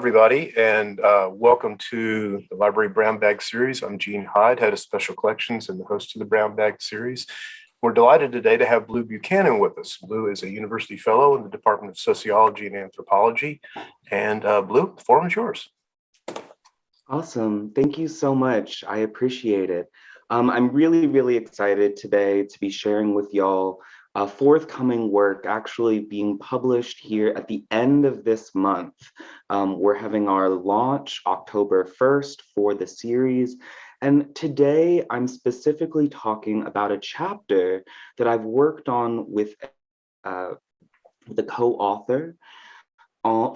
everybody, and welcome to the Library Brown Bag Series. I'm Gene Hyde, Head of Special Collections and the host of the Brown Bag Series. We're delighted today to have Blue Buchanan with us. Blue is a university fellow in the Department of Sociology and Anthropology. And Blue, the forum is yours. Awesome. Thank you so much. I appreciate it. I'm really excited today to be sharing with y'all a forthcoming work actually being published here at the end of this month. We're having our launch October 1st for the series. And today I'm specifically talking about a chapter that I've worked on with the co-author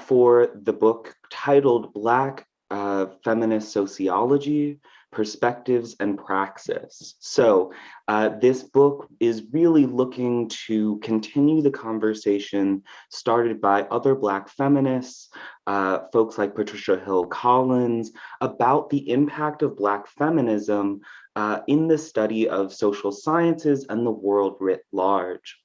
for the book titled Black Feminist Sociology, Perspectives and Praxis. So this book is really looking to continue the conversation started by other Black feminists, folks like Patricia Hill Collins, about the impact of Black feminism in the study of social sciences and the world writ large.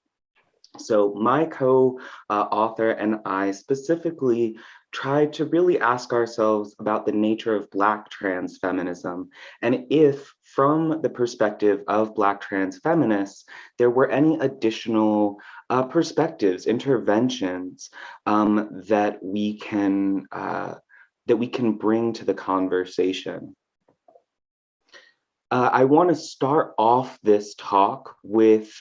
So my co-author and I specifically tried to really ask ourselves about the nature of Black trans feminism, and if, from the perspective of Black trans feminists, there were any additional perspectives, interventions that we can bring to the conversation. I want to start off this talk with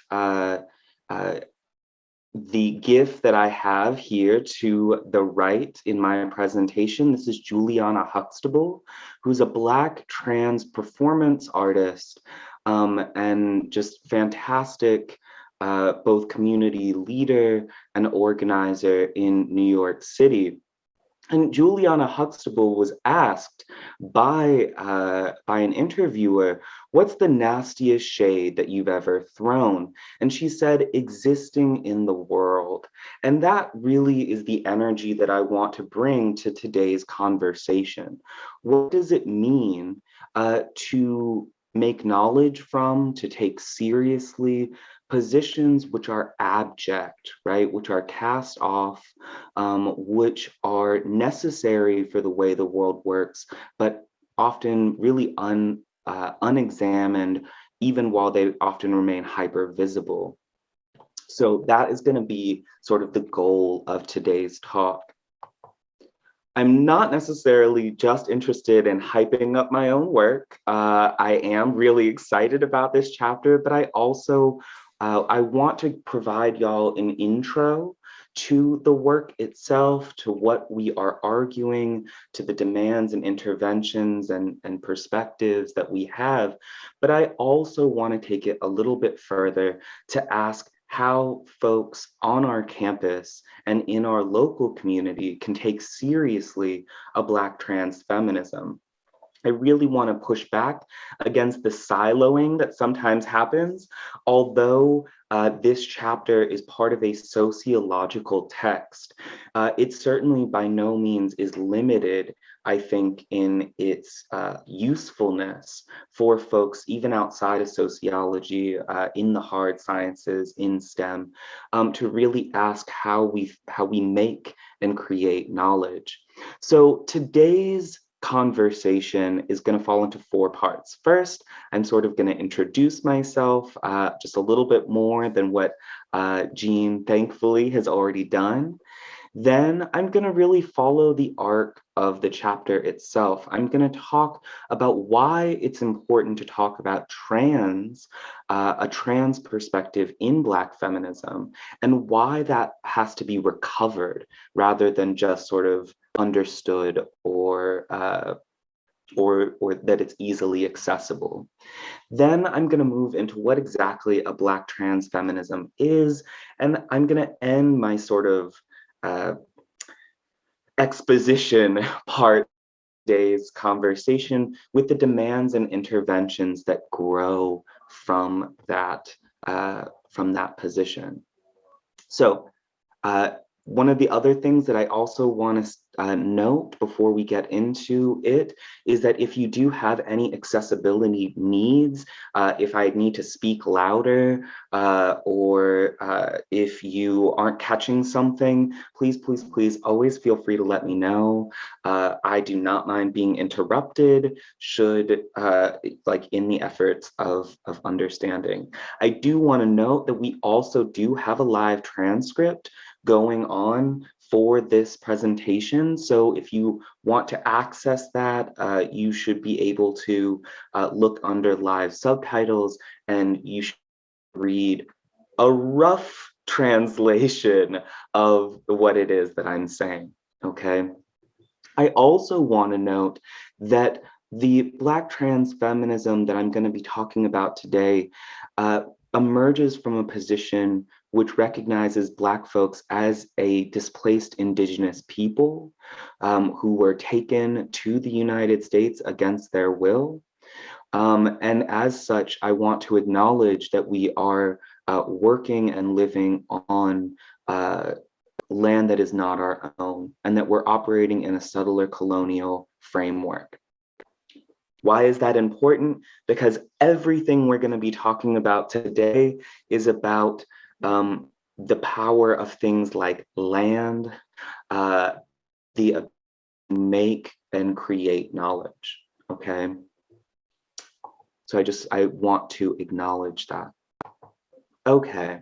the GIF that I have here to the right in my presentation. This is Juliana Huxtable, who's a Black trans performance artist and just fantastic both community leader and organizer in New York City. And Juliana Huxtable was asked by an interviewer, what's the nastiest shade that you've ever thrown? And she said, existing in the world. And that really is the energy that I want to bring to today's conversation. What does it mean to make knowledge from, to take seriously positions which are abject, right, which are cast off, which are necessary for the way the world works, but often really unexamined, even while they often remain hyper visible. So that is going to be sort of the goal of today's talk. I'm not necessarily just interested in hyping up my own work. I am really excited about this chapter, but I also I want to provide y'all an intro to the work itself, to what we are arguing, to the demands and interventions and perspectives that we have. But I also want to take it a little bit further to ask how folks on our campus and in our local community can take seriously a Black trans feminism. I really want to push back against the siloing that sometimes happens, although this chapter is part of a sociological text. It certainly by no means is limited, I think, in its usefulness for folks even outside of sociology, in the hard sciences, in STEM, to really ask how we make and create knowledge. So today's conversation is going to fall into four parts. First, I'm sort of going to introduce myself just a little bit more than what Gene thankfully has already done. Then I'm going to really follow the arc of the chapter itself. I'm going to talk about why it's important to talk about a trans perspective in Black feminism, and why that has to be recovered rather than just sort of understood or that it's easily accessible. Then I'm going to move into what exactly a Black trans feminism is, and I'm going to end my sort of exposition part of today's conversation with the demands and interventions that grow from that position. So One of the other things that I also want to note before we get into it is that if you do have any accessibility needs, if I need to speak louder, or if you aren't catching something, please, please, please always feel free to let me know. I do not mind being interrupted should, like in the efforts of understanding. I do want to note that we also do have a live transcript going on for this presentation. So if you want to access that, you should be able to look under live subtitles, and you should read a rough translation of what it is that I'm saying, okay? I also want to note that the Black trans feminism that I'm going to be talking about today emerges from a position which recognizes Black folks as a displaced Indigenous people who were taken to the United States against their will. And as such, I want to acknowledge that we are working and living on land that is not our own, and that we're operating in a subtler colonial framework. Why is that important? Because everything we're going to be talking about today is about the power of things like land, the make and create knowledge, okay? So I want to acknowledge that. Okay,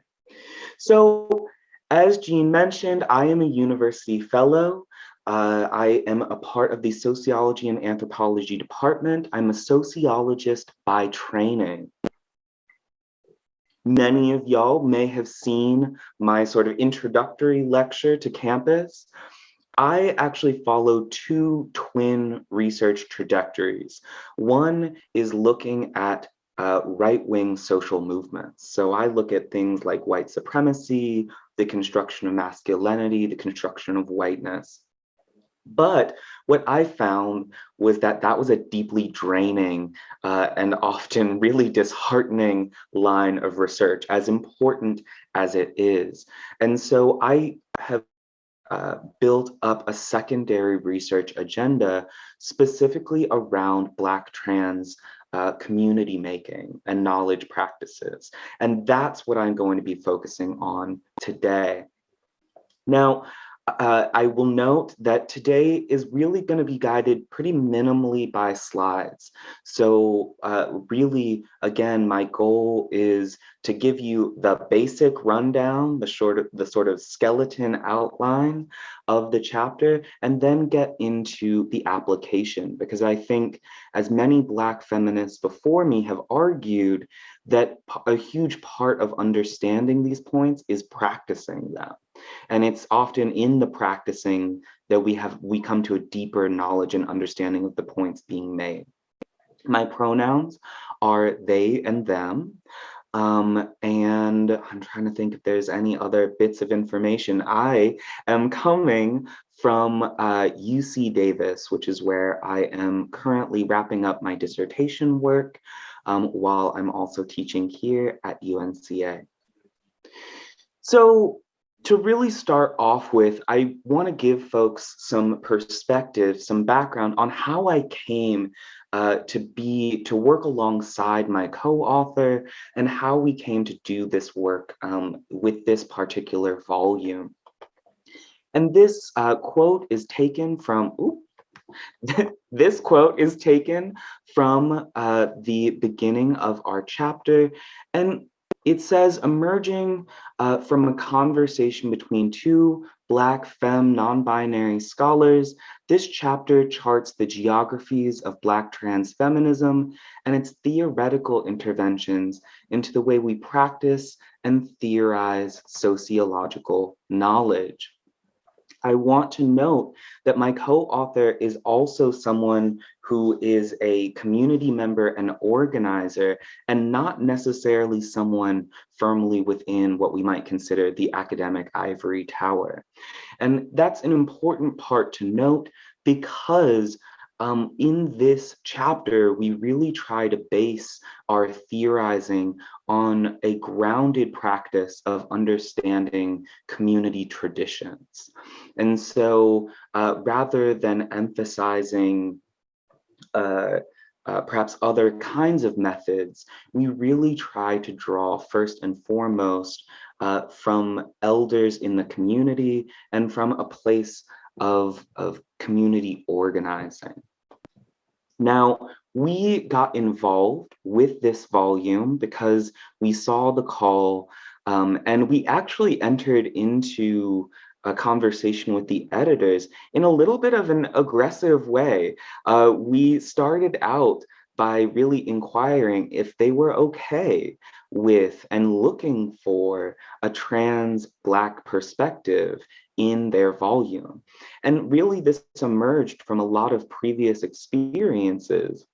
so as Jean mentioned, I am a university fellow. I am a part of the sociology and anthropology department. I'm a sociologist by training. Many of y'all may have seen my sort of introductory lecture to campus. I actually follow two twin research trajectories. One is looking at right-wing social movements. So I look at things like white supremacy, the construction of masculinity, the construction of whiteness. But what I found was that that was a deeply draining and often really disheartening line of research, as important as it is. And so I have built up a secondary research agenda specifically around Black trans community making and knowledge practices. And that's what I'm going to be focusing on today. Now, I will note that today is really going to be guided pretty minimally by slides. So really, again, my goal is to give you the basic rundown, the sort of skeleton outline of the chapter, and then get into the application, because I think, as many Black feminists before me have argued, that a huge part of understanding these points is practicing them. And it's often in the practicing that we come to a deeper knowledge and understanding of the points being made. My pronouns are they and them. And I'm trying to think if there's any other bits of information. I am coming from UC Davis, which is where I am currently wrapping up my dissertation work, while I'm also teaching here at UNCA. So to really start off with, I want to give folks some perspective, some background on how I came to work alongside my co-author, and how we came to do this work with this particular volume. And this quote is taken from, this quote is taken from the beginning of our chapter, and it says, emerging from a conversation between two Black femme non-binary scholars, this chapter charts the geographies of Black trans feminism and its theoretical interventions into the way we practice and theorize sociological knowledge. I want to note that my co-author is also someone who is a community member and organizer, and not necessarily someone firmly within what we might consider the academic ivory tower. And that's an important part to note, because in this chapter, we really try to base our theorizing on a grounded practice of understanding community traditions. And so rather than emphasizing perhaps other kinds of methods, we really try to draw first and foremost from elders in the community and from a place of community organizing. Now, we got involved with this volume because we saw the call, and we actually entered into a conversation with the editors in a little bit of an aggressive way. We started out by really inquiring if they were okay with and looking for a trans Black perspective in their volume. And really this emerged from a lot of previous experiences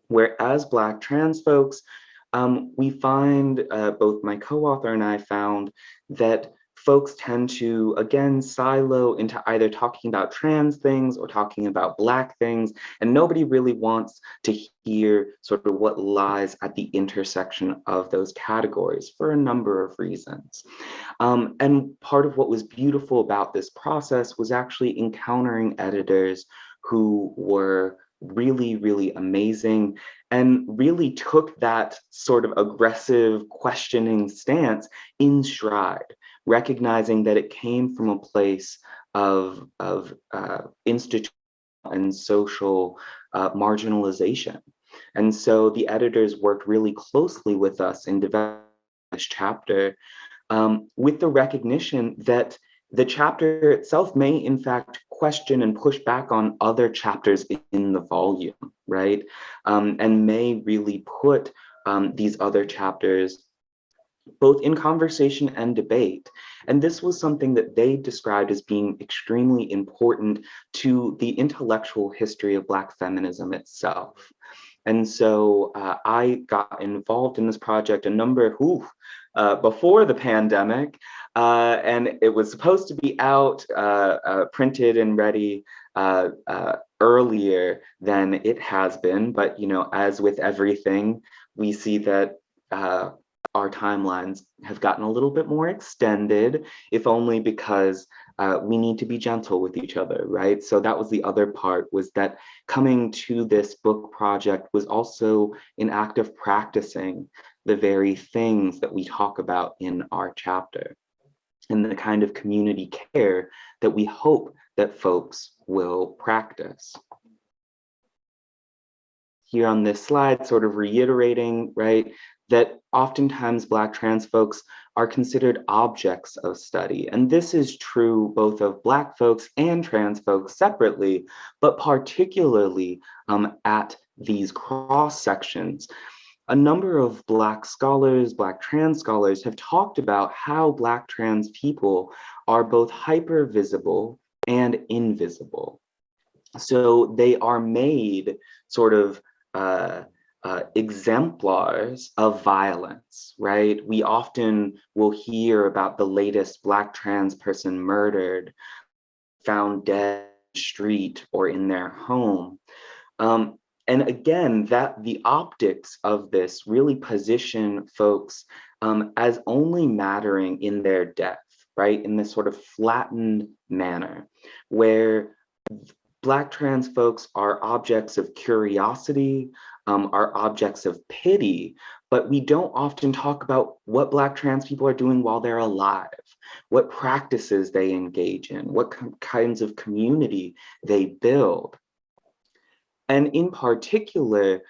where as Black trans folks, we find, both my co-author and I found that folks tend to, again, silo into either talking about trans things or talking about Black things, and nobody really wants to hear sort of what lies at the intersection of those categories for a number of reasons. And part of what was beautiful about this process was actually encountering editors who were really, really amazing and really took that sort of aggressive questioning stance in stride, recognizing that it came from a place of institutional and social marginalization. And so the editors worked really closely with us in developing this chapter, with the recognition that the chapter itself may in fact question and push back on other chapters in the volume, right? And may really put these other chapters both in conversation and debate. And this was something that they described as being extremely important to the intellectual history of Black feminism itself. And so I got involved in this project a number before the pandemic, and it was supposed to be out, printed and ready earlier than it has been. But as with everything, we see that our timelines have gotten a little bit more extended, if only because we need to be gentle with each other, right? So that was the other part, was that coming to this book project was also an act of practicing the very things that we talk about in our chapter, and the kind of community care that we hope that folks will practice. Here on this slide, sort of reiterating, right, that oftentimes Black trans folks are considered objects of study. And this is true both of Black folks and trans folks separately, but particularly at these cross sections. A number of Black scholars, Black trans scholars, have talked about how Black trans people are both hyper visible and invisible. So they are made sort of exemplars of violence, right? We often will hear about the latest Black trans person murdered, found dead in the street or in their home. And again, that the optics of this really position folks as only mattering in their death, right? In this sort of flattened manner, where Black trans folks are objects of curiosity, are objects of pity, but we don't often talk about what Black trans people are doing while they're alive, what practices they engage in, what kinds of community they build. And in particular,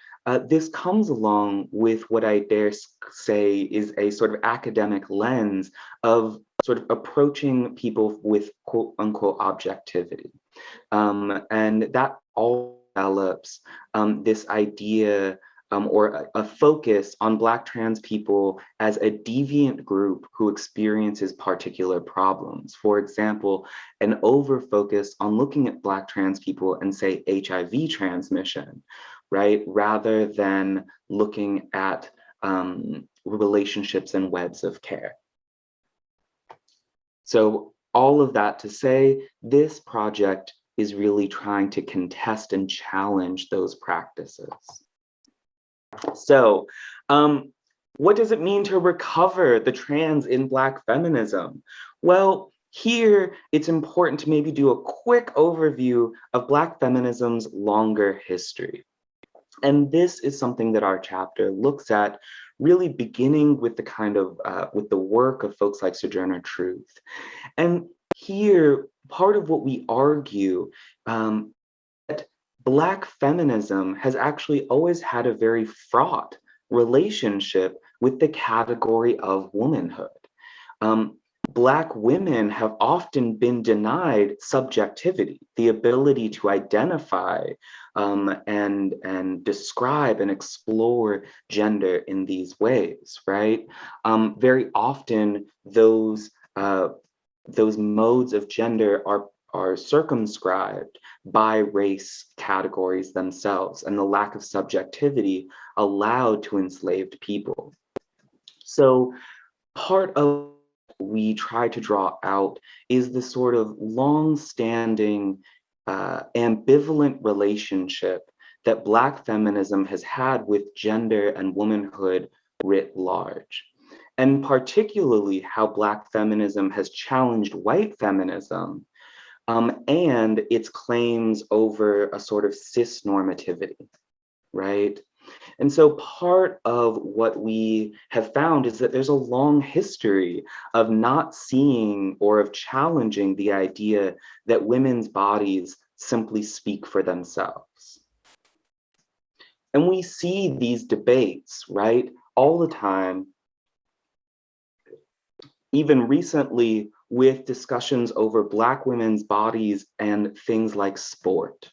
this comes along with what I dare say is a sort of academic lens of sort of approaching people with quote unquote objectivity. And that all develops this idea or a focus on Black trans people as a deviant group who experiences particular problems. For example, an over focus on looking at Black trans people and say HIV transmission, right? Rather than looking at relationships and webs of care. So all of that to say, this project is really trying to contest and challenge those practices. So, what does it mean to recover the trans in Black feminism? Well, here it's important to maybe do a quick overview of Black feminism's longer history. And this is something that our chapter looks at, really beginning with the with the work of folks like Sojourner Truth. And here, part of what we argue that Black feminism has actually always had a very fraught relationship with the category of womanhood. Black women have often been denied subjectivity, the ability to identify and describe and explore gender in these ways, right? Very often, those modes of gender are circumscribed by race categories themselves, and the lack of subjectivity allowed to enslaved people. So part of what we try to draw out is the sort of long-standing ambivalent relationship that Black feminism has had with gender and womanhood writ large, and particularly how Black feminism has challenged white feminism and its claims over a sort of cis normativity, right? And so part of what we have found is that there's a long history of not seeing or of challenging the idea that women's bodies simply speak for themselves. And we see these debates, right, all the time, even recently with discussions over Black women's bodies and things like sport,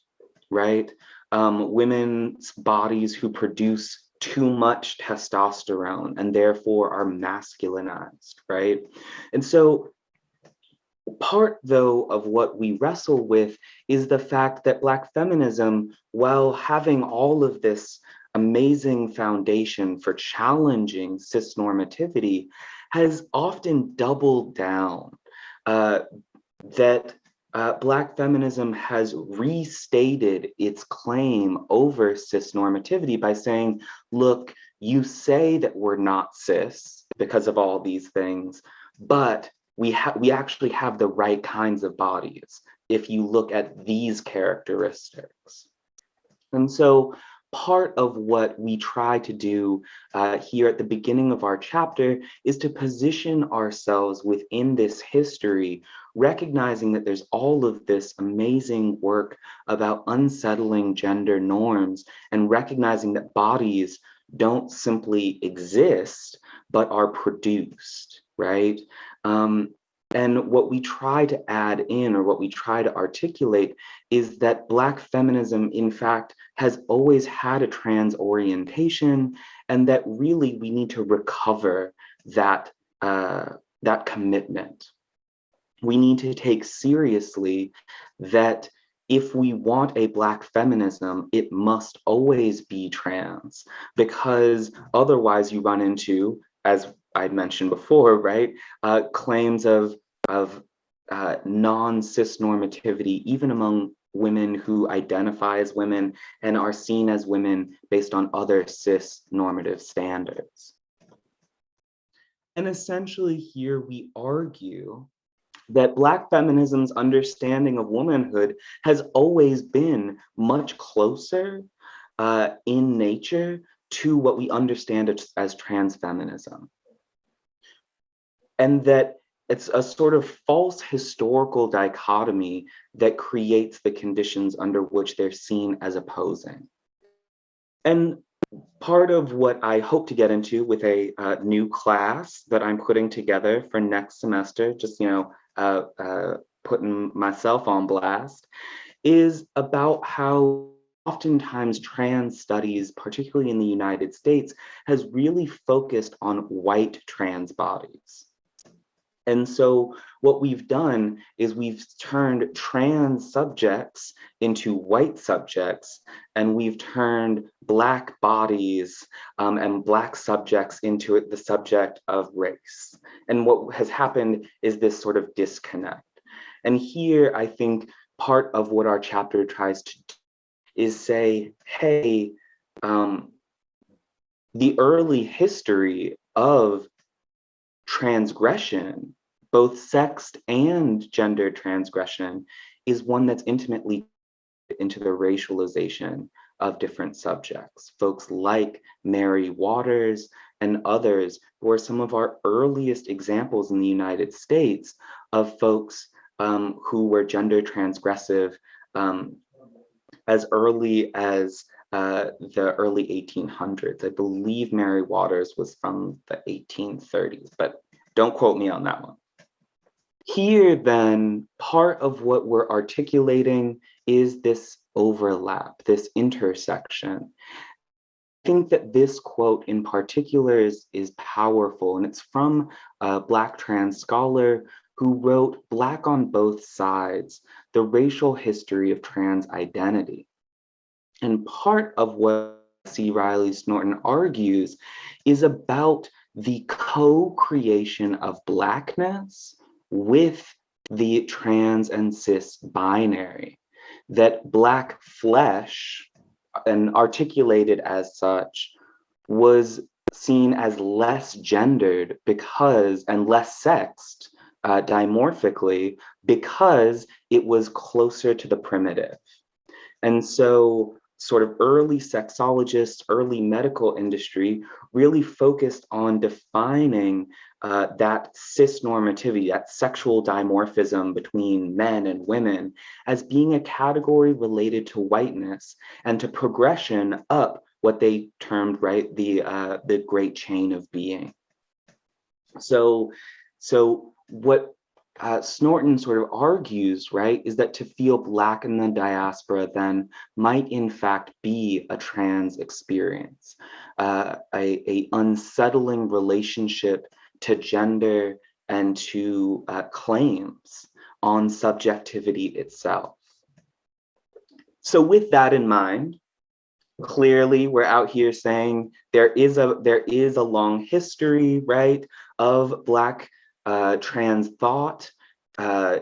right? Women's bodies who produce too much testosterone and therefore are masculinized, right? And so part, though, of what we wrestle with is the fact that Black feminism, while having all of this amazing foundation for challenging cisnormativity, has often doubled down that Black feminism has restated its claim over cisnormativity by saying, look, you say that we're not cis because of all these things, but we actually have the right kinds of bodies if you look at these characteristics. And so part of what we try to do here at the beginning of our chapter is to position ourselves within this history, recognizing that there's all of this amazing work about unsettling gender norms and recognizing that bodies don't simply exist, but are produced, right? And what we try to add in, or what we try to articulate, is that Black feminism, in fact, has always had a trans orientation, and that really we need to recover that, that commitment. We need to take seriously that if we want a Black feminism, it must always be trans, because otherwise you run into, as I'd mentioned before, right, claims of non-cis normativity, even among women who identify as women and are seen as women based on other cis normative standards. And essentially here we argue that Black feminism's understanding of womanhood has always been much closer in nature to what we understand as trans feminism. And that it's a sort of false historical dichotomy that creates the conditions under which they're seen as opposing. And part of what I hope to get into with a new class that I'm putting together for next semester, just, putting myself on blast, is about how oftentimes trans studies, particularly in the United States, has really focused on white trans bodies. And so what we've done is we've turned trans subjects into white subjects, and we've turned Black bodies and Black subjects into the subject of race. And what has happened is this sort of disconnect. And here, I think part of what our chapter tries to do is say, hey, the early history of transgression, both sexed and gender transgression, is one that's intimately into the racialization of different subjects. Folks like Mary Waters and others who are some of our earliest examples in the United States of folks who were gender transgressive as early as the early 1800s. I believe Mary Waters was from the 1830s, but don't quote me on that one. Here, then, part of what we're articulating is this overlap, this intersection. I think that this quote in particular is powerful, and it's from a Black trans scholar who wrote Black on Both Sides, The Racial History of Trans Identity. And part of what C. Riley Snorton argues is about the co-creation of Blackness with the trans and cis binary, that Black flesh, and articulated as such, was seen as less gendered because, and less sexed dimorphically, because it was closer to the primitive. And so sort of early sexologists, early medical industry really focused on defining that cisnormativity, that sexual dimorphism between men and women, as being a category related to whiteness and to progression up what they termed, right, the great chain of being. So what Snorton sort of argues, right, is that to feel Black in the diaspora then might in fact be a trans experience, a unsettling relationship to gender and to claims on subjectivity itself. So with that in mind, clearly we're out here saying there is a long history, right, of Black trans thought.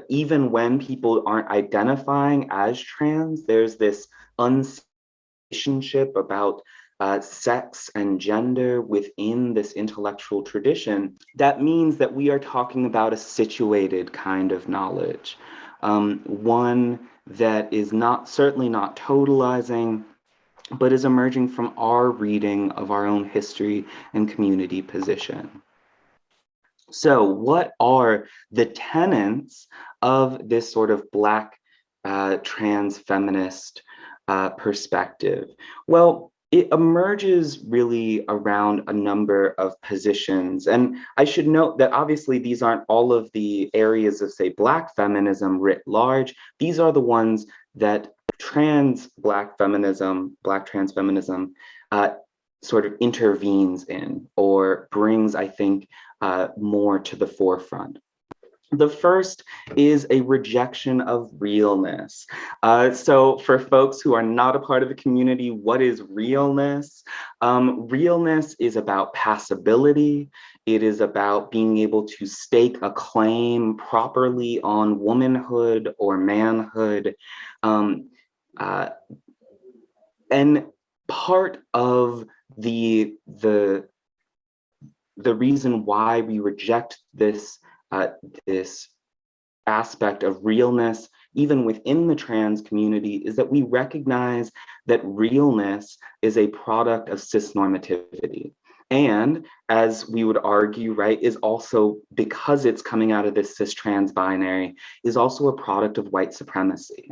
Even when people aren't identifying as trans, there's this relationship about sex and gender within this intellectual tradition. That means that we are talking about a situated kind of knowledge, one that is certainly not totalizing, but is emerging from our reading of our own history and community position. So what are the tenets of this sort of Black trans feminist perspective? Well, it emerges really around a number of positions. And I should note that obviously these aren't all of the areas of, say, Black feminism writ large. These are the ones that Black trans feminism sort of intervenes in or brings, I think, more to the forefront. The first is a rejection of realness. So for folks who are not a part of the community, what is realness? Realness is about passability. It is about being able to stake a claim properly on womanhood or manhood. And part of the reason why we reject this aspect of realness, even within the trans community, is that we recognize that realness is a product of cisnormativity. And as we would argue, right, is also, because it's coming out of this cis trans binary, is also a product of white supremacy.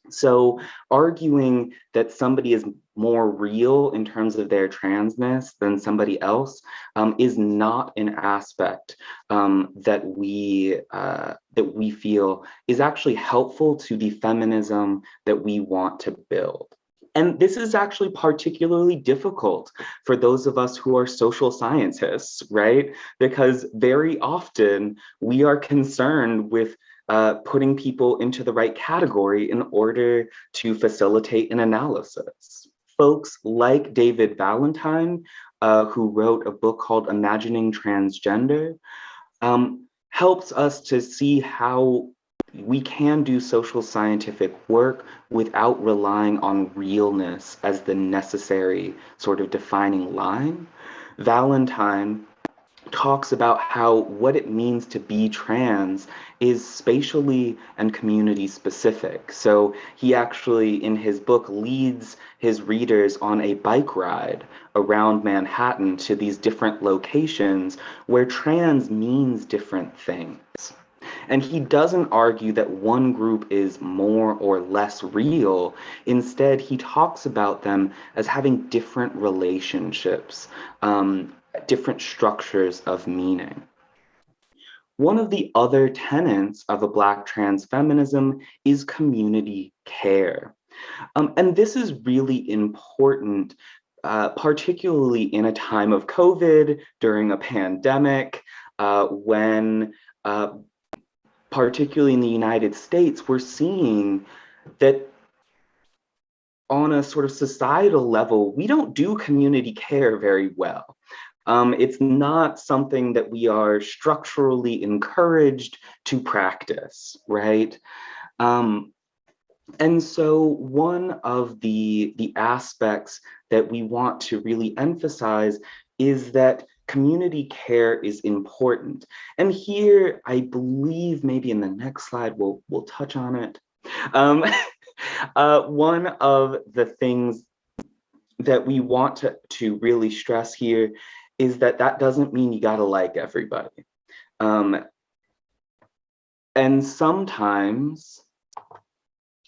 So arguing that somebody is more real in terms of their transness than somebody else is not an aspect that we feel is actually helpful to the feminism that we want to build. And this is actually particularly difficult for those of us who are social scientists, right? Because very often we are concerned with putting people into the right category in order to facilitate an analysis. Folks like David Valentine, who wrote a book called Imagining Transgender, helps us to see how we can do social scientific work without relying on realness as the necessary sort of defining line. Valentine talks about how what it means to be trans is spatially and community specific. So he actually, in his book, leads his readers on a bike ride around Manhattan to these different locations where trans means different things. And he doesn't argue that one group is more or less real. Instead, he talks about them as having different relationships, different structures of meaning. One of the other tenets of a Black trans feminism is community care. And this is really important, particularly in a time of COVID, during a pandemic, when particularly in the United States, we're seeing that on a sort of societal level, we don't do community care very well. It's not something that we are structurally encouraged to practice, right? And so one of the aspects that we want to really emphasize is that community care is important. And here, I believe maybe in the next slide, we'll touch on it. One of the things that we want to really stress here is that that doesn't mean you gotta like everybody. And sometimes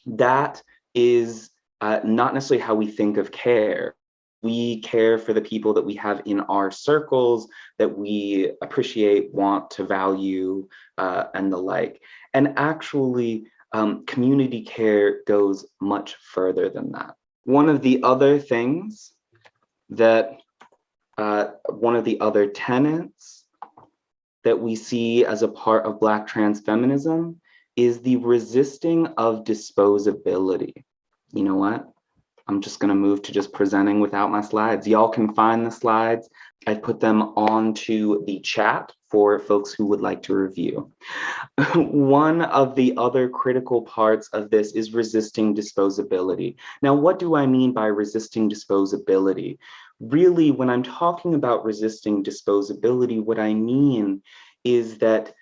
that is not necessarily how we think of care. We care for the people that we have in our circles that we appreciate, want to value, and the like. And actually, community care goes much further than that. One of the other things that, one of the other tenets that we see as a part of Black trans feminism is the resisting of disposability. You know what? I'm just gonna move to just presenting without my slides. Y'all can find the slides. I put them onto the chat for folks who would like to review. One of the other critical parts of this is resisting disposability. Now, what do I mean by resisting disposability? Really, when I'm talking about resisting disposability, what I mean is that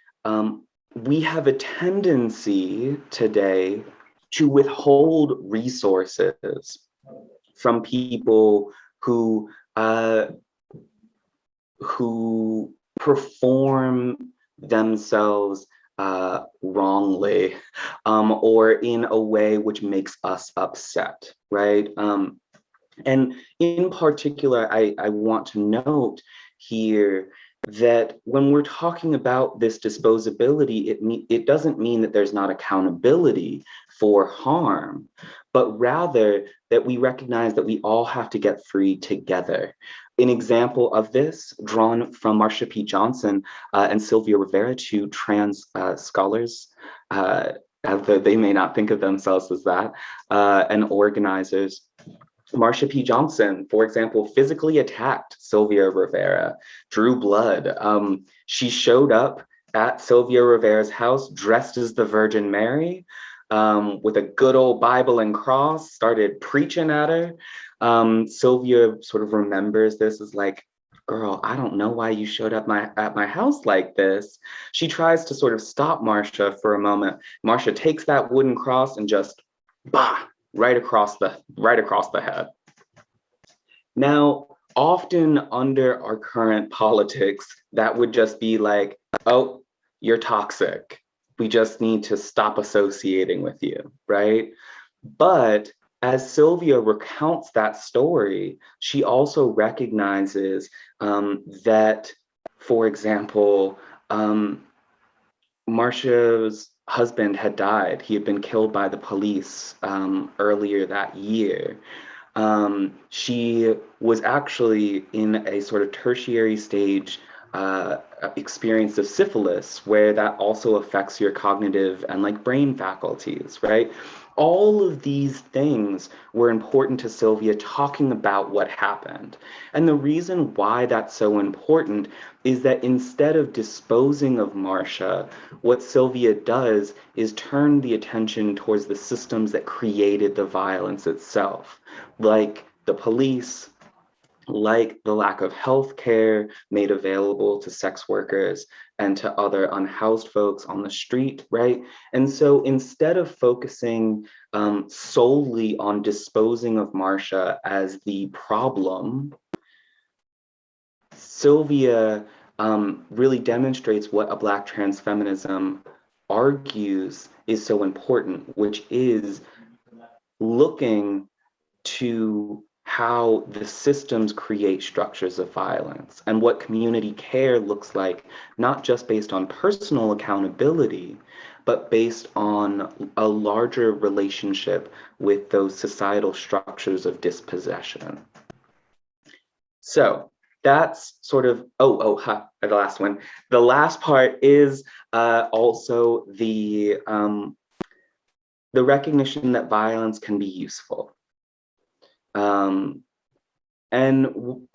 we have a tendency today to withhold resources from people who perform themselves wrongly, or in a way which makes us upset, right? And in particular, I want to note here that when we're talking about this disposability, it doesn't mean that there's not accountability for harm, but rather that we recognize that we all have to get free together. An example of this, drawn from Marsha P. Johnson and Sylvia Rivera, two trans scholars, they may not think of themselves as that, and organizers. Marsha P. Johnson, for example, physically attacked Sylvia Rivera, drew blood. She showed up at Sylvia Rivera's house dressed as the Virgin Mary, with a good old Bible and cross, started preaching at her. Sylvia sort of remembers this as like, girl, I don't know why you showed up at my house like this. She tries to sort of stop Marsha for a moment. Marsha takes that wooden cross and just, bah, right across the head. Now, often under our current politics, that would just be like, oh, you're toxic. We just need to stop associating with you, right? But as Sylvia recounts that story, she also recognizes that, for example, Marsha's husband had died. He had been killed by the police earlier that year. She was actually in a sort of tertiary stage experience of syphilis, where that also affects your cognitive and like brain faculties, right? All of these things were important to Sylvia talking about what happened. And the reason why that's so important is that instead of disposing of Marcia, what Sylvia does is turn the attention towards the systems that created the violence itself, like the police, like the lack of health care made available to sex workers and to other unhoused folks on the street, right? And so instead of focusing solely on disposing of Marcia as the problem, Sylvia really demonstrates what a Black trans feminism argues is so important, which is looking to how the systems create structures of violence and what community care looks like, not just based on personal accountability, but based on a larger relationship with those societal structures of dispossession. So that's sort of, the last one. The last part is also the recognition that violence can be useful. And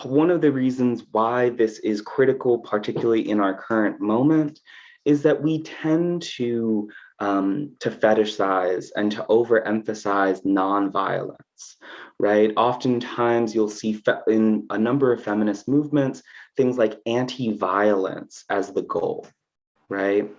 one of the reasons why this is critical, particularly in our current moment, is that we tend to fetishize and to overemphasize nonviolence, right? Oftentimes you'll see in a number of feminist movements, things like anti-violence as the goal, right?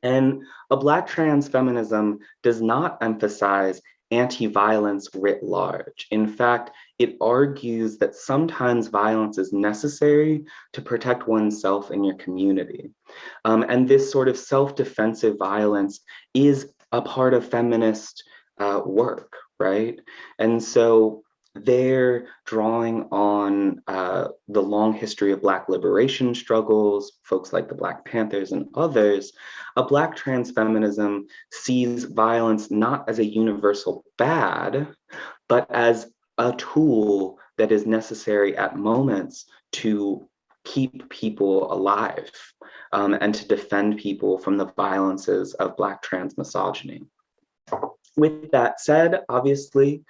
And a Black trans feminism does not emphasize anti-violence writ large. In fact, it argues that sometimes violence is necessary to protect oneself and your community. And this sort of self-defensive violence is a part of feminist work, right? And so they're drawing on the long history of Black liberation struggles, folks like the Black Panthers and others. A Black trans feminism sees violence not as a universal bad, but as a tool that is necessary at moments to keep people alive and to defend people from the violences of Black trans misogyny. With that said, obviously,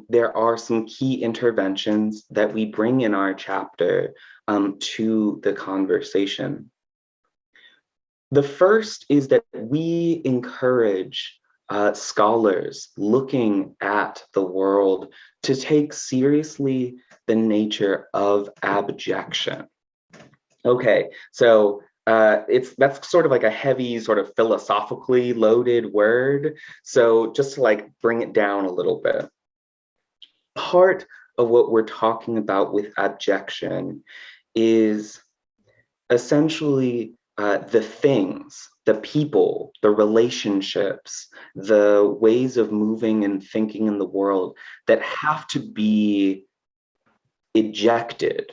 there are some key interventions that we bring in our chapter to the conversation. The first is that we encourage scholars looking at the world to take seriously the nature of abjection. Okay, so that's sort of like a heavy, sort of philosophically loaded word. So just to like bring it down a little bit. Part of what we're talking about with abjection is essentially the things, the people, the relationships, the ways of moving and thinking in the world that have to be ejected,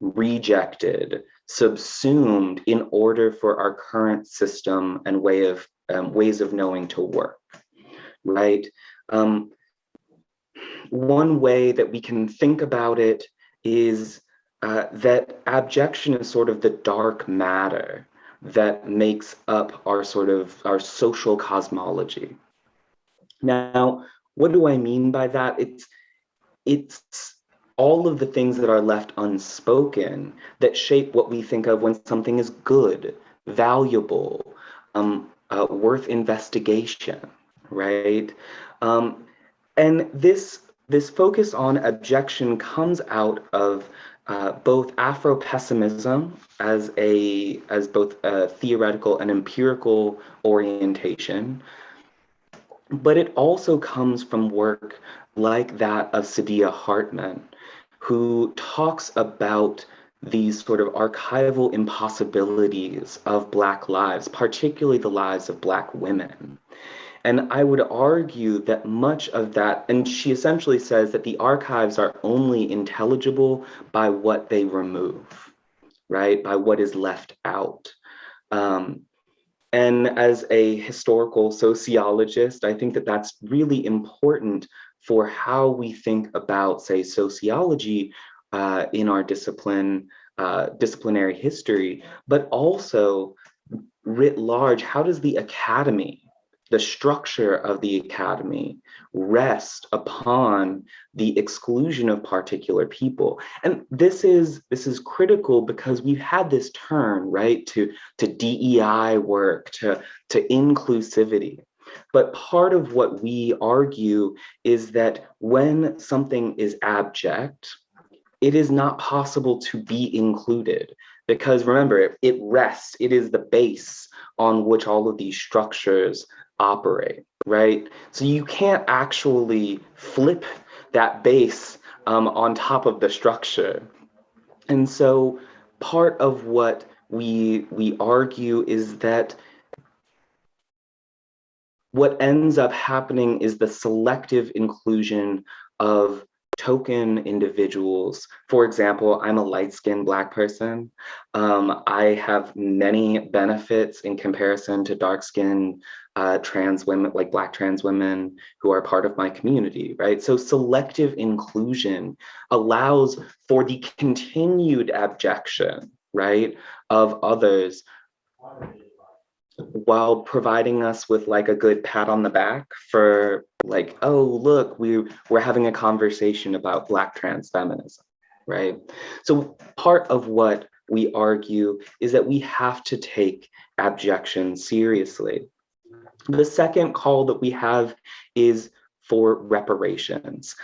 rejected, subsumed in order for our current system and ways of knowing to work, right? One way that we can think about it is that abjection is sort of the dark matter that makes up our social cosmology. Now, what do I mean by that? It's all of the things that are left unspoken that shape what we think of when something is good, valuable, worth investigation, right? And this focus on abjection comes out of both Afro-pessimism as both a theoretical and empirical orientation, but it also comes from work like that of Saidiya Hartman, who talks about these sort of archival impossibilities of Black lives, particularly the lives of Black women. And I would argue that much of that, and she essentially says that the archives are only intelligible by what they remove, right? By what is left out. And as a historical sociologist, I think that that's really important for how we think about, say, sociology in our discipline, disciplinary history, but also writ large, how does the academy, the structure of the academy, rest upon the exclusion of particular people? And this is critical because we've had this turn, right, to DEI work, to inclusivity. But part of what we argue is that when something is abject, it is not possible to be included, because remember, it rests, it is the base on which all of these structures operate, right? So you can't actually flip that base on top of the structure. And so part of what we argue is that what ends up happening is the selective inclusion of token individuals. For example, I'm a light-skinned Black person. I have many benefits in comparison to dark-skinned trans women, like Black trans women who are part of my community, right? So selective inclusion allows for the continued abjection, right, of others, while providing us with like a good pat on the back for like, oh, look, we're having a conversation about Black trans feminism, right? So part of what we argue is that we have to take abjection seriously. The second call that we have is for reparations.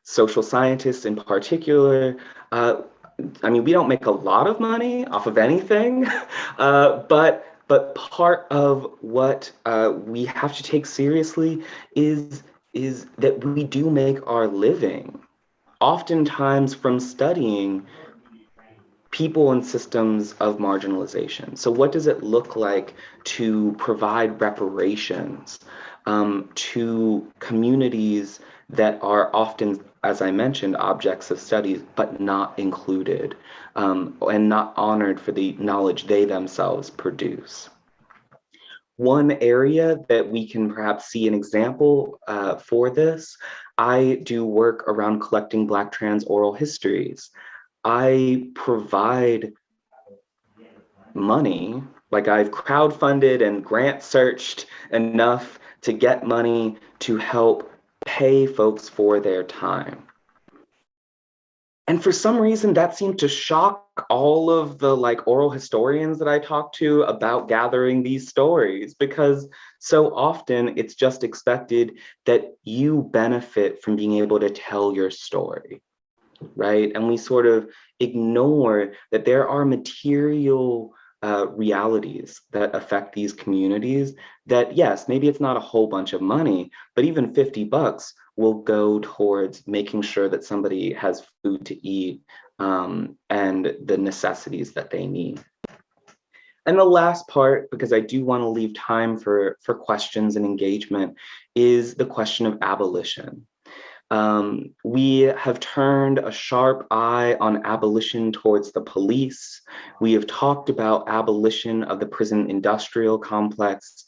Social scientists in particular, I mean, we don't make a lot of money off of anything, but part of what we have to take seriously is that we do make our living, oftentimes from studying people and systems of marginalization. So what does it look like to provide reparations to communities that are often, as I mentioned, objects of studies, but not included and not honored for the knowledge they themselves produce? One area that we can perhaps see an example for this, I do work around collecting Black trans oral histories. I provide money, like I've crowdfunded and grant searched enough to get money to help pay folks for their time. And for some reason, that seemed to shock all of the like oral historians that I talked to about gathering these stories, because so often it's just expected that you benefit from being able to tell your story, right? And we sort of ignore that there are material realities that affect these communities that, yes, maybe it's not a whole bunch of money, but even $50 will go towards making sure that somebody has food to eat and the necessities that they need. And the last part, because I do want to leave time for questions and engagement, is the question of abolition. We have turned a sharp eye on abolition towards the police. We have talked about abolition of the prison industrial complex.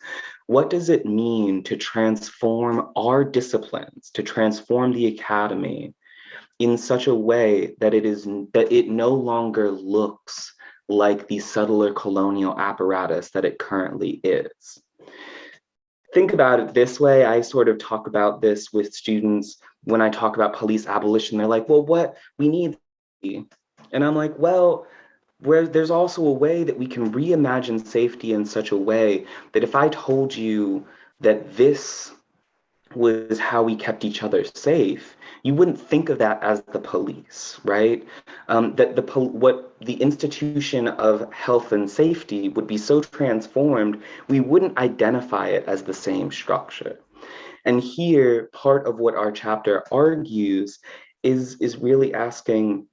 What does it mean to transform our disciplines, to transform the academy in such a way that it no longer looks like the subtler colonial apparatus that it currently is? Think about it this way. I sort of talk about this with students when I talk about police abolition. They're like, well, what we need? And I'm like, well, there's also a way that we can reimagine safety in such a way that if I told you that this was how we kept each other safe, you wouldn't think of that as the police, right? What the institution of health and safety would be so transformed, we wouldn't identify it as the same structure. And here, part of what our chapter argues is really asking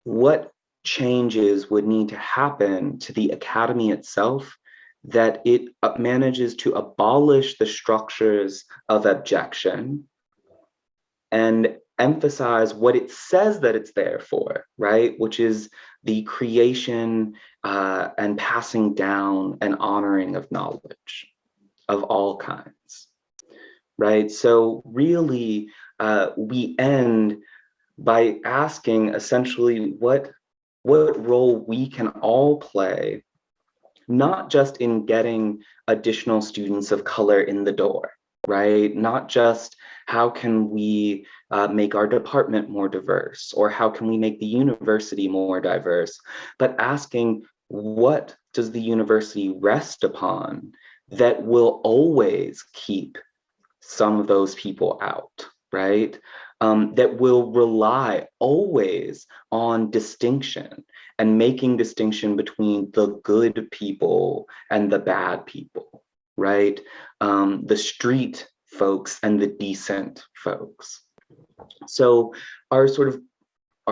what changes would need to happen to the academy itself that it manages to abolish the structures of abjection and emphasize what it says that it's there for, right? Which is the creation and passing down and honoring of knowledge of all kinds, right? So really, we end by asking essentially what role we can all play, not just in getting additional students of color in the door, right? Not just how can we make our department more diverse, or how can we make the university more diverse, but asking, what does the university rest upon that will always keep some of those people out, right? That will rely always on distinction and making distinction between the good people and the bad people, right? The street folks and the decent folks. So our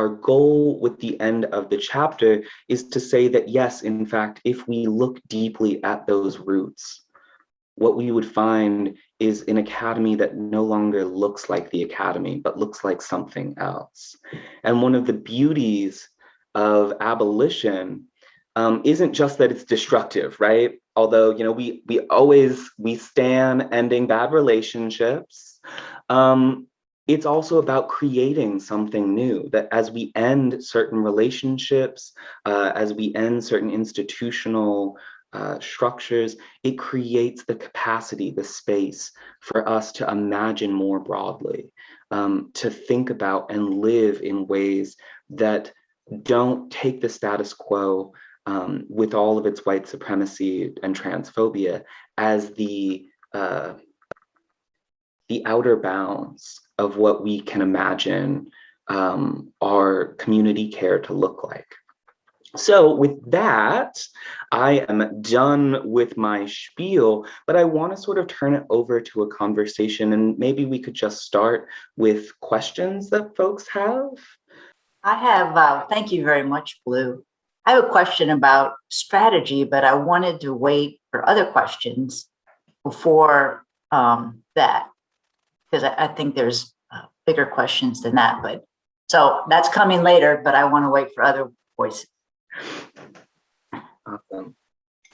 goal with the end of the chapter is to say that yes, in fact, if we look deeply at those roots, what we would find is an academy that no longer looks like the academy, but looks like something else. And one of the beauties of abolition isn't just that it's destructive, right? Although, you know, we stand ending bad relationships. It's also about creating something new, that as we end certain relationships, as we end certain institutional structures, it creates the capacity, the space for us to imagine more broadly, to think about and live in ways that don't take the status quo with all of its white supremacy and transphobia as the outer bounds of what we can imagine our community care to look like. So with that, I am done with my spiel, but I want to sort of turn it over to a conversation, and maybe we could just start with questions that folks have. I have, thank you very much, Blue. I have a question about strategy, but I wanted to wait for other questions before that, because I think there's bigger questions than that. But so that's coming later, but I want to wait for other voices. Awesome.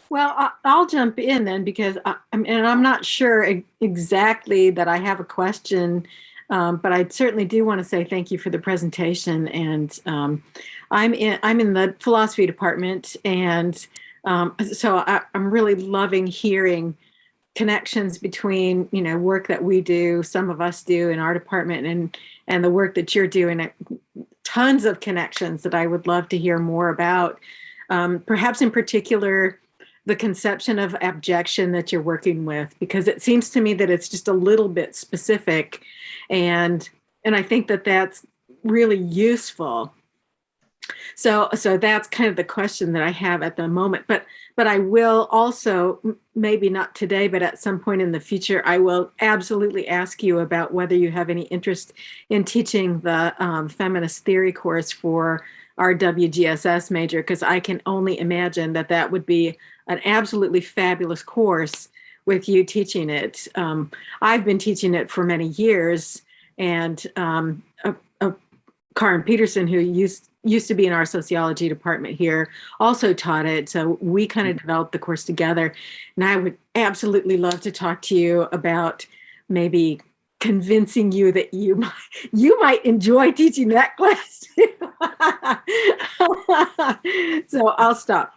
Well, I'll jump in then, because I'm not sure exactly that I have a question, but I certainly do want to say thank you for the presentation. And I'm in the philosophy department, and so I'm really loving hearing connections between, you know, work that we do, some of us do in our department, and the work that you're doing. Tons of connections that I would love to hear more about. Perhaps in particular, the conception of abjection that you're working with, because it seems to me that it's just a little bit specific, and I think that that's really useful. So that's kind of the question that I have at the moment. But I will also, maybe not today, but at some point in the future, I will absolutely ask you about whether you have any interest in teaching the feminist theory course for our WGSS major, because I can only imagine that that would be an absolutely fabulous course with you teaching it. I've been teaching it for many years, and Karen Peterson, who used to be in our sociology department here, also taught it. So we kind of developed the course together. And I would absolutely love to talk to you about maybe convincing you that you might enjoy teaching that class too. So I'll stop.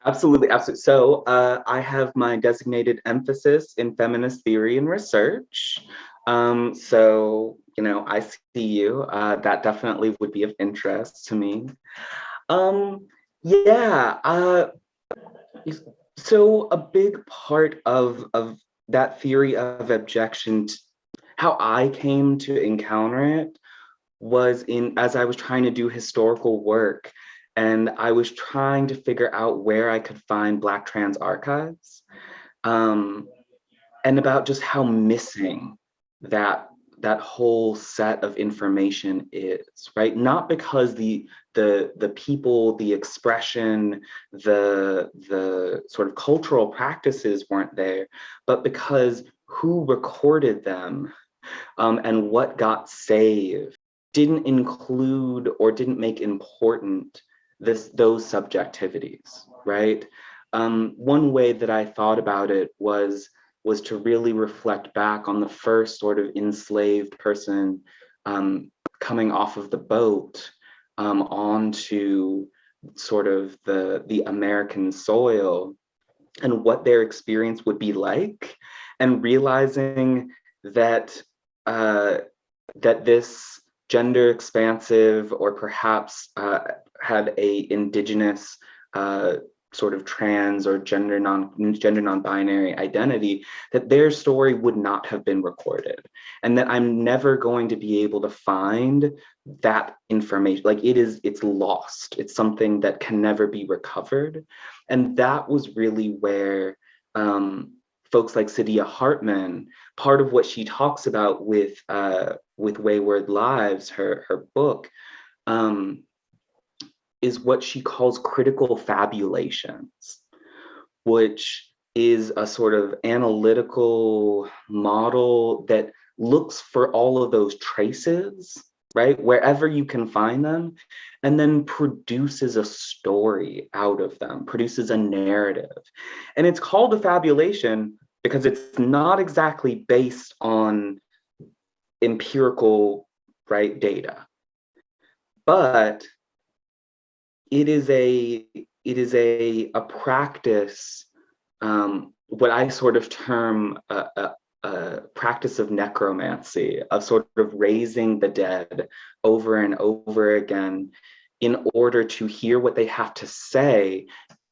Absolutely. So I have my designated emphasis in feminist theory and research. So, you know, I see you. That definitely would be of interest to me. So a big part of that theory of abjection, how I came to encounter it, was as I was trying to do historical work, and I was trying to figure out where I could find Black trans archives, and about just how missing that whole set of information is, right? Not because the people, the expression, the sort of cultural practices weren't there, but because who recorded them and what got saved didn't include or didn't make important those subjectivities, right? One way that I thought about it was to really reflect back on the first sort of enslaved person coming off of the boat onto sort of the American soil and what their experience would be like, and realizing that that this gender expansive, or perhaps had a indigenous sort of trans or gender non-binary identity, that their story would not have been recorded, and that I'm never going to be able to find that information. Like it's lost. It's something that can never be recovered. And that was really where folks like Saidiya Hartman, part of what she talks about with Wayward Lives, her book, is what she calls critical fabulations, which is a sort of analytical model that looks for all of those traces, right, wherever you can find them, and then produces a story out of them, produces a narrative. And it's called a fabulation because it's not exactly based on empirical, right, data, but it is a practice, what I sort of term a practice of necromancy, of sort of raising the dead over and over again in order to hear what they have to say,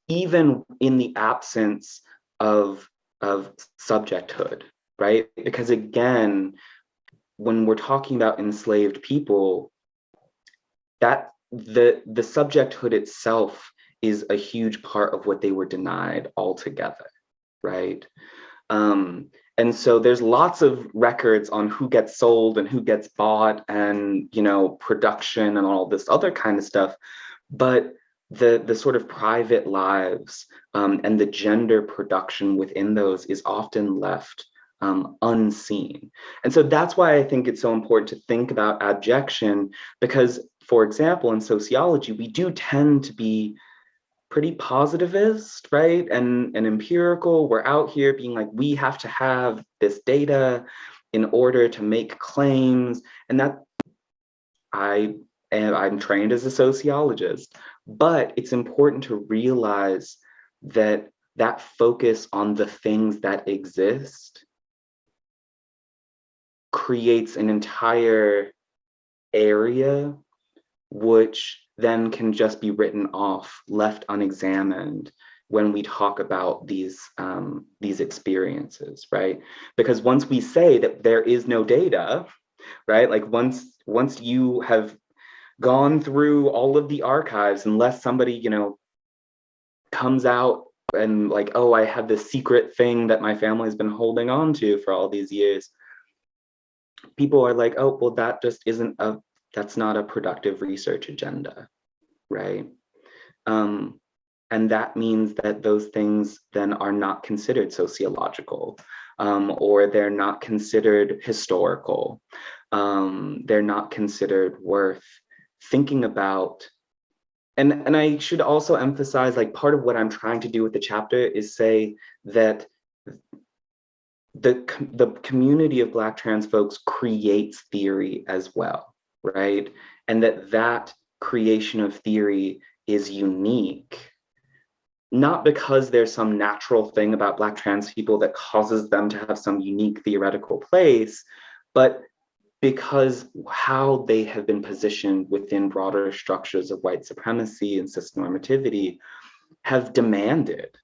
even in the absence of subjecthood, right? Because again, when we're talking about enslaved people, that the subjecthood itself is a huge part of what they were denied altogether, right? And so there's lots of records on who gets sold and who gets bought, and production and all this other kind of stuff, but the sort of private lives and the gender production within those is often left unseen. And so that's why I think it's so important to think about abjection, because, for example, in sociology, we do tend to be pretty positivist, right? And empirical. We're out here being like, we have to have this data in order to make claims. And that I'm trained as a sociologist, but it's important to realize that that focus on the things that exist creates an entire area which then can just be written off, left unexamined when we talk about these experiences, right? Because once we say that there is no data, right? Like once you have gone through all of the archives, unless somebody, comes out and like, oh, I have this secret thing that my family's been holding on to for all these years, people are like, oh, well, that's not a productive research agenda, right? And that means that those things then are not considered sociological, or they're not considered historical. They're not considered worth thinking about. And I should also emphasize, like, part of what I'm trying to do with the chapter is say that the community of Black trans folks creates theory as well, right? And that creation of theory is unique, not because there's some natural thing about Black trans people that causes them to have some unique theoretical place, but because how they have been positioned within broader structures of white supremacy and cisnormativity have demanded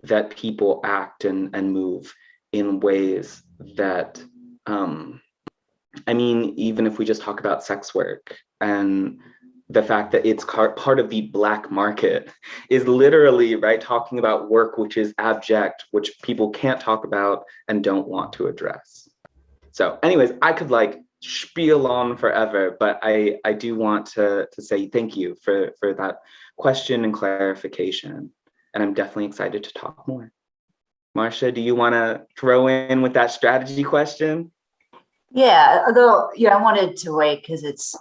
that people act and move in ways that, even if we just talk about sex work and the fact that it's part of the Black market is literally, right, talking about work which is abject, which people can't talk about and don't want to address. So anyways, I could like spiel on forever, but I do want to say thank you for that question and clarification. And I'm definitely excited to talk more. Marcia, do you want to throw in with that strategy question? Yeah, although, I wanted to wait because it's,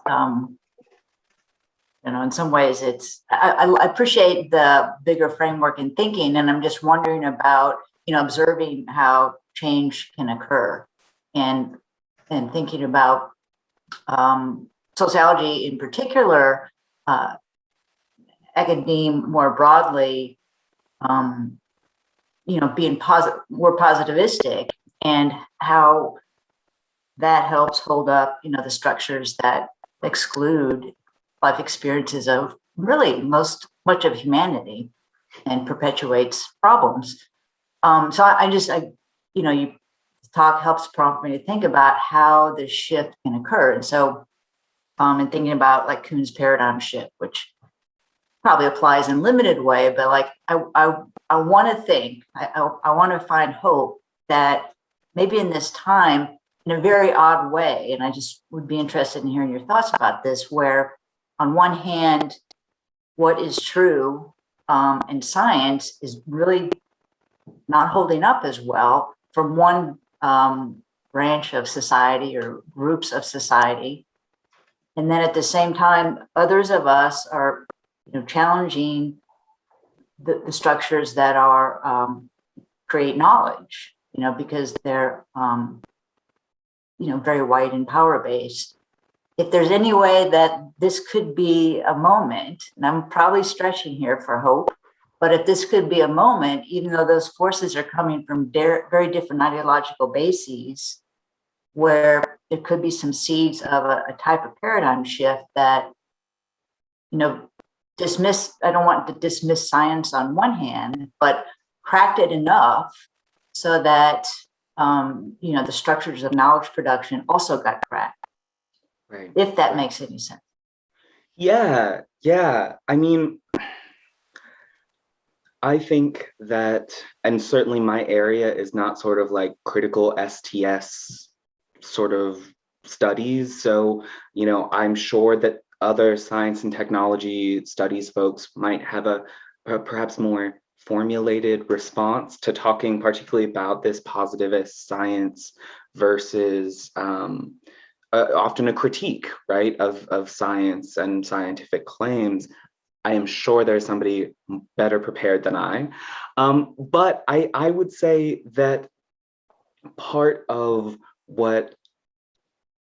in some ways I appreciate the bigger framework and thinking, and I'm just wondering about, observing how change can occur and thinking about sociology in particular, academia more broadly, being more positivistic, and how that helps hold up, the structures that exclude life experiences of really much of humanity and perpetuates problems. So you talk helps prompt me to think about how this shift can occur. And so, in thinking about like Kuhn's paradigm shift, which probably applies in limited way, but like I want to think, I want to find hope that maybe in this time, in a very odd way, and I just would be interested in hearing your thoughts about this, where on one hand, what is true in science is really not holding up as well from one branch of society or groups of society. And then at the same time, others of us are challenging the structures that are create knowledge, because they're very white and power based. If there's any way that this could be a moment, and I'm probably stretching here for hope, but if this could be a moment, even though those forces are coming from very different ideological bases, where there could be some seeds of a type of paradigm shift that, I don't want to dismiss science on one hand, but cracked it enough so that, the structures of knowledge production also got cracked. Right. If that makes any sense. Yeah. I mean, I think that, and certainly my area is not sort of like critical STS sort of studies. So, I'm sure that other science and technology studies folks might have a perhaps more formulated response to talking particularly about this positivist science versus often a critique, right, of science and scientific claims. I am sure there's somebody better prepared than I. But I would say that part of what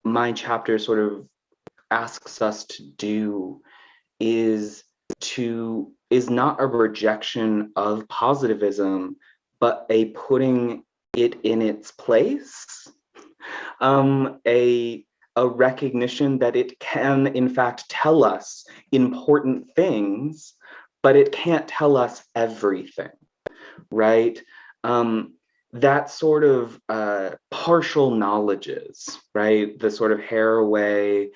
my chapter sort of asks us to do is not a rejection of positivism, but a putting it in its place, a recognition that it can in fact tell us important things, but it can't tell us everything, right? That sort of partial knowledges, right? The sort of Haraway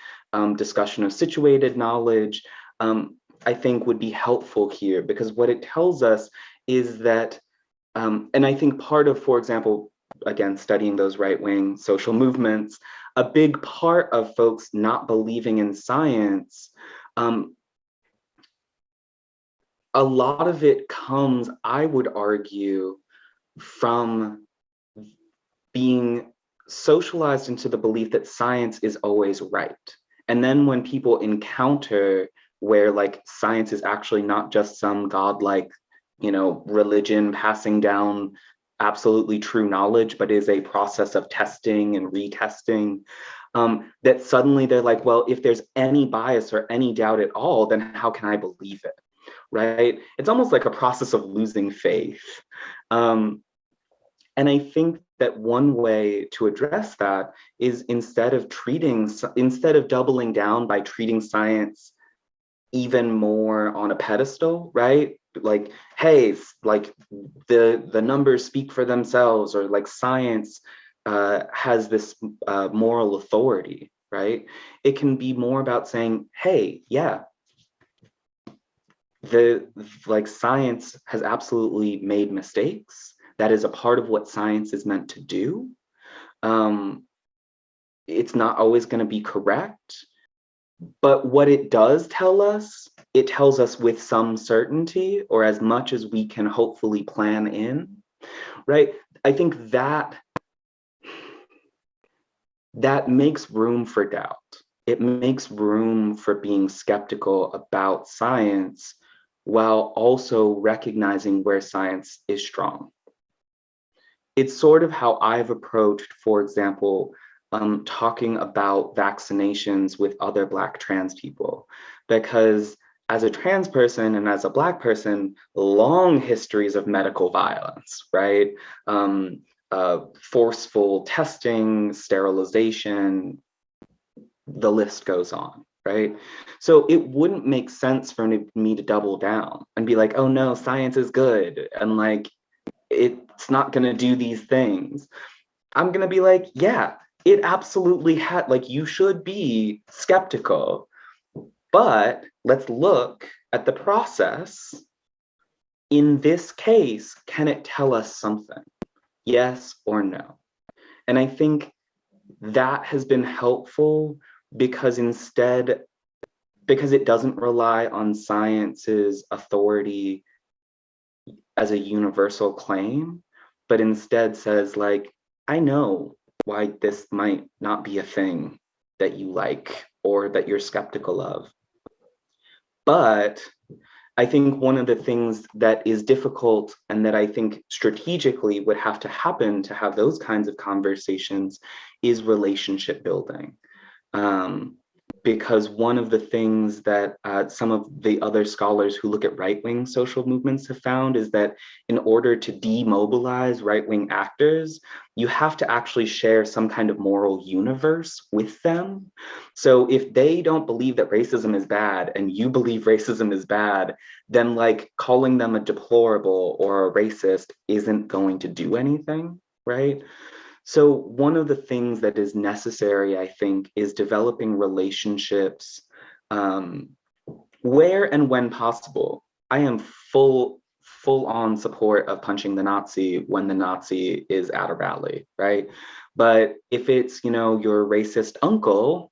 discussion of situated knowledge, I think would be helpful here, because what it tells us is that, and I think part of, for example, again, studying those right-wing social movements, a big part of folks not believing in science, a lot of it comes, I would argue, from being socialized into the belief that science is always right. And then when people encounter where like science is actually not just some godlike, religion passing down absolutely true knowledge, but is a process of testing and retesting, that suddenly they're like, well, if there's any bias or any doubt at all, then how can I believe it, right? It's almost like a process of losing faith. And I think that one way to address that is instead of doubling down by treating science even more on a pedestal, right? Like, hey, like the numbers speak for themselves, or like science has this moral authority, right? It can be more about saying, hey, yeah, science has absolutely made mistakes. That is a part of what science is meant to do. It's not always going to be correct, but what it does tell us, it tells us with some certainty, or as much as we can hopefully plan in, right? I think that makes room for doubt. It makes room for being skeptical about science while also recognizing where science is strong. It's sort of how I've approached, for example, talking about vaccinations with other Black trans people, because as a trans person and as a Black person, long histories of medical violence, right? Forceful testing, sterilization, the list goes on, right? So it wouldn't make sense for me to double down and be like, oh no, science is good, and like, it's not gonna do these things. I'm gonna be like, yeah, it absolutely had, like, you should be skeptical, but let's look at the process. In this case, can it tell us something? Yes or no? And I think that has been helpful because because it doesn't rely on science's authority as a universal claim, but instead says, like, I know why this might not be a thing that you like or that you're skeptical of. But I think one of the things that is difficult and that I think strategically would have to happen to have those kinds of conversations is relationship building. Because one of the things that some of the other scholars who look at right-wing social movements have found is that in order to demobilize right-wing actors, you have to actually share some kind of moral universe with them. So if they don't believe that racism is bad and you believe racism is bad, then like calling them a deplorable or a racist isn't going to do anything, right? So one of the things that is necessary, I think, is developing relationships where and when possible. I am full on support of punching the Nazi when the Nazi is at a rally, right? But if it's, you know, your racist uncle,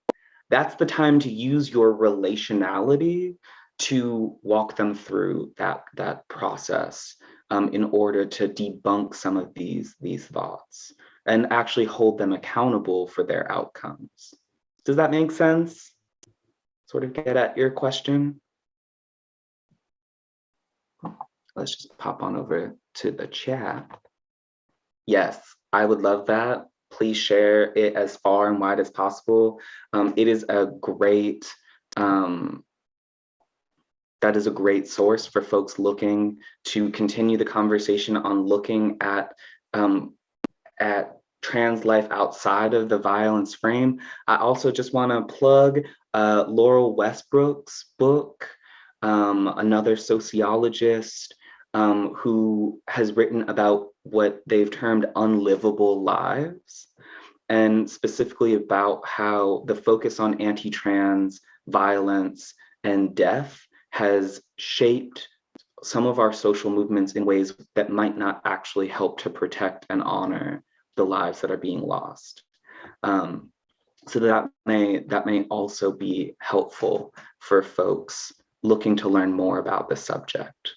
that's the time to use your relationality to walk them through that process in order to debunk some of these thoughts and actually hold them accountable for their outcomes. Does that make sense? Sort of get at your question? Let's just pop on over to the chat. Yes, I would love that. Please share it as far and wide as possible. It is a great, that is a great source for folks looking to continue the conversation on looking at trans life outside of the violence frame. I also just want to plug Laurel Westbrook's book, another sociologist who has written about what they've termed unlivable lives, and specifically about how the focus on anti-trans violence and death has shaped some of our social movements in ways that might not actually help to protect and honor the lives that are being lost. So that may also be helpful for folks looking to learn more about the subject.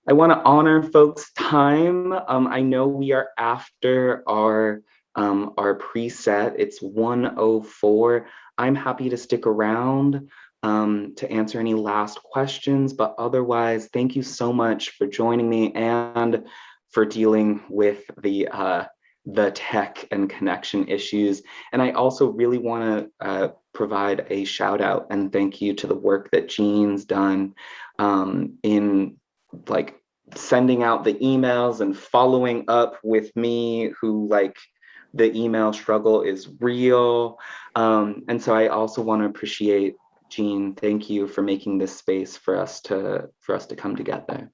I want to honor folks' time. I know we are after our preset. It's 1:04. I'm happy to stick around to answer any last questions, but otherwise, thank you so much for joining me and for dealing with the tech and connection issues. And I also really want to provide a shout out and thank you to the work that Jean's done in like sending out the emails and following up with me, who like the email struggle is real. And so I also want to appreciate Jean. Thank you for making this space for us to come together.